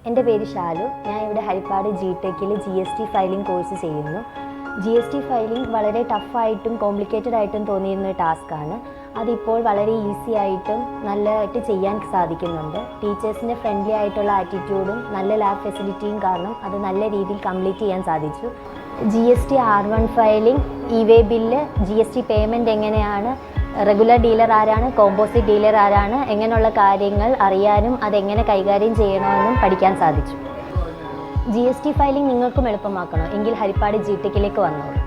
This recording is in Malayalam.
എൻ്റെ പേര് ഷാലു. ഞാൻ ഇവിടെ ഹരിപ്പാട് ജിടെക്കിൽ GST ഫയലിംഗ് കോഴ്സ് ചെയ്യുന്നു. GST ഫയലിംഗ് വളരെ ടഫായിട്ടും കോംപ്ലിക്കേറ്റഡ് ആയിട്ടും തോന്നിയിരുന്ന ഒരു ടാസ്ക്കാണ്. അതിപ്പോൾ വളരെ ഈസി ആയിട്ടും നല്ലതായിട്ട് ചെയ്യാൻ സാധിക്കുന്നുണ്ട്. ടീച്ചേഴ്സിൻ്റെ ഫ്രണ്ട്ലി ആയിട്ടുള്ള ആറ്റിറ്റ്യൂഡും നല്ല ലാബ് ഫെസിലിറ്റിയും കാരണം അത് നല്ല രീതിയിൽ കംപ്ലീറ്റ് ചെയ്യാൻ സാധിച്ചു. GST R1 filing, e way bill, GST payment എങ്ങനെയാണ്, റെഗുലർ ഡീലർ ആരാണ്, കോമ്പോസിറ്റ് ഡീലർ ആരാണ്, എങ്ങനെയുള്ള കാര്യങ്ങൾ അറിയാനും അതെങ്ങനെ കൈകാര്യം ചെയ്യണമെന്നും പഠിക്കാൻ സാധിച്ചു. GST ഫയലിംഗ് നിങ്ങൾക്കും എളുപ്പമാക്കണോ എങ്കിൽ ഹരിപ്പാട് ജിടെക്കിലേക്ക് വന്നോളൂ.